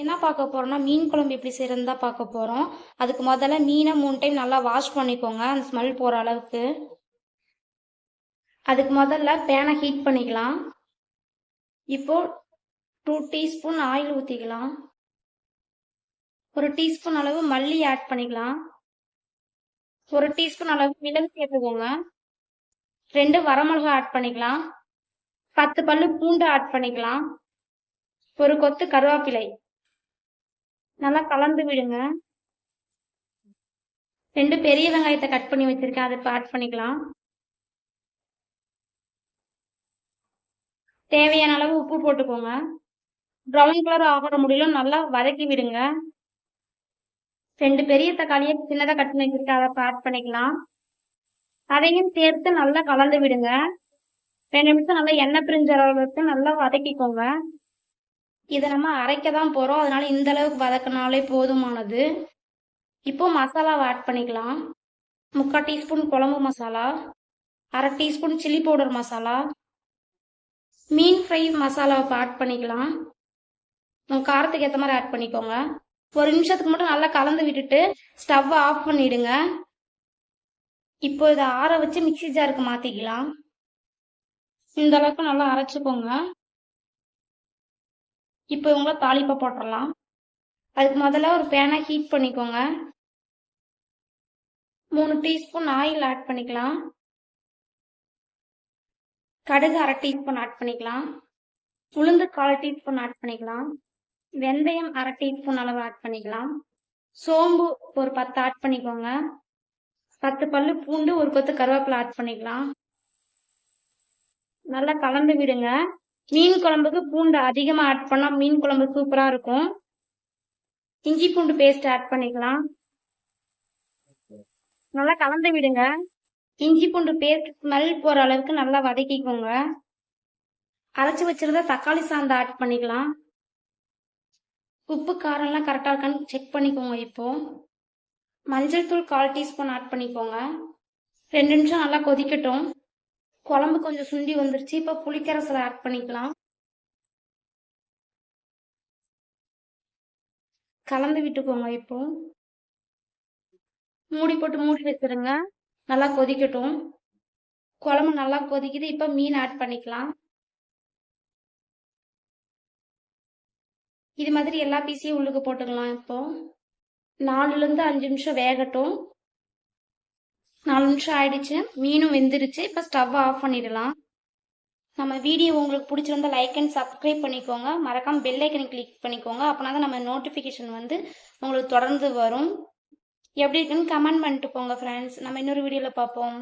என்ன பார்க்க போறோம்னா மீன் குழம்பு எப்படி செய்யறதுன்னு தான் பார்க்க போறோம். அதுக்கு முதல்ல மீனை 3 டைம் நல்லா வாஷ் பண்ணிக்கோங்க, அந்த ஸ்மெல் போற அளவுக்கு. அதுக்கு முதல்ல பேனை ஹீட் பண்ணிக்கலாம். இப்போ 2 டீஸ்பூன் ஆயில் ஊற்றிக்கலாம். 1 டீஸ்பூன் அளவு மல்லி ஆட் பண்ணிக்கலாம். 1 டீஸ்பூன் அளவு மிளகு சேர்த்துக்கோங்க. 2 வரமிளகாய் ஆட் பண்ணிக்கலாம். 10 பல்லு பூண்டு ஆட் பண்ணிக்கலாம். 1 கொத்து கருவேப்பிலை நல்லா கலந்து விடுங்க. 2 பெரிய வெங்காயத்தை கட் பண்ணி வச்சிருக்கேன், அதை இப்போ ஆட் பண்ணிக்கலாம். தேவையான அளவு உப்பு போட்டுக்கோங்க. ப்ரௌன் கலர் ஆகிற முடியலும் நல்லா வதக்கி விடுங்க. 2 பெரிய தக்காளியை சின்னதாக கட் பண்ணி வச்சிருக்கேன், அதை ஆட் பண்ணிக்கலாம். அதையும் சேர்த்து நல்லா கலந்து விடுங்க. 2 நிமிஷம் நல்லா எண்ணெய் பிரிஞ்ச அளவுக்கு நல்லா வதக்கிக்கோங்க. இதை நம்ம அரைக்க தான் போறோம், அதனால இந்த அளவுக்கு வதக்கினாலே போதுமானது. இப்போ மசாலாவை ஆட் பண்ணிக்கலாம். 3/4 டீஸ்பூன் குழம்பு masala, 1/2 teaspoon chilli powder masala, மீன் ஃப்ரை மசாலாவை ஆட் பண்ணிக்கலாம். உங்கள் காரத்துக்கு ஏற்ற மாதிரி ஆட் பண்ணிக்கோங்க. 1 நிமிஷத்துக்கு மட்டும் நல்லா கலந்து விட்டுட்டு ஸ்டவ்வை ஆஃப் பண்ணிடுங்க. இப்போ இதை ஆற வச்சு மிக்சி ஜாருக்கு மாற்றிக்கலாம். இந்த அளவுக்கு நல்லா அரைச்சிக்கோங்க. இப்போ இவங்கள தாளிப்பை போட்டுடலாம். அதுக்கு முதல்ல ஒரு பேனை ஹீட் பண்ணிக்கோங்க. 3 டீஸ்பூன் ஆயில் ஆட் பண்ணிக்கலாம். கடுகு 1/2 டீஸ்பூன் ஆட் பண்ணிக்கலாம். உளுந்து 1/4 டீஸ்பூன் ஆட் பண்ணிக்கலாம். வெந்தயம் 1/2 டீஸ்பூன் அளவு ஆட் பண்ணிக்கலாம். சோம்பு ஒரு 10 ஆட் பண்ணிக்கோங்க. 10 பல்லு பூண்டு, 1 கொத்து கருவேப்பிலை ஆட் பண்ணிக்கலாம். நல்லா கலந்து விடுங்க. மீன் குழம்புக்கு பூண்டு அதிகமாக ஆட் பண்ணால் மீன் குழம்பு சூப்பராக இருக்கும். இஞ்சி பூண்டு பேஸ்ட் ஆட் பண்ணிக்கலாம். நல்லா கலந்து விடுங்க. இஞ்சி பூண்டு பேஸ்ட் ஸ்மெல் போகிற அளவுக்கு நல்லா வதக்கிக்கோங்க. அரைச்சி வச்சிருந்த தக்காளி சாந்து ஆட் பண்ணிக்கலாம். உப்பு காரம்லாம் கரெக்டாக இருக்கான்னு செக் பண்ணிக்கோங்க. இப்போ மஞ்சள் தூள் 1/4 டீஸ்பூன் ஆட் பண்ணிக்கோங்க. 2 நிமிஷம் நல்லா கொதிக்கட்டும். குழம்பு கொஞ்சம் சுண்டி வந்துருச்சு. இப்போ புளிக்கரசலை ஆட் பண்ணிக்கலாம். கலந்து விட்டுக்கோங்க. இப்போ மூடி போட்டு மூடி வச்சிருங்க, நல்லா கொதிக்கட்டும். குழம்பு நல்லா கொதிக்குது. இப்போ மீன் ஆட் பண்ணிக்கலாம். இது மாதிரி எல்லா பீஸையும் உள்ளுக்கு போட்டுக்கலாம். இப்போ 4லேருந்து 5 நிமிஷம் வேகட்டும். 4 நிமிஷம் ஆயிடுச்சு, மீனும் வெந்துருச்சு. இப்போ ஸ்டவ் ஆஃப் பண்ணிடலாம். நம்ம வீடியோ உங்களுக்கு பிடிச்சிருந்தா லைக் அண்ட் சப்ஸ்கிரைப் பண்ணிக்கோங்க. மறக்காம பெல் ஐக்கனை கிளிக் பண்ணிக்கோங்க. அப்படின்னா தான் நம்ம நோட்டிஃபிகேஷன் வந்து உங்களுக்கு தொடர்ந்து வரும். எப்படி இருக்குன்னு கமெண்ட் பண்ணிட்டு போங்க ஃப்ரெண்ட்ஸ். நம்ம இன்னொரு வீடியோவில் பார்ப்போம்.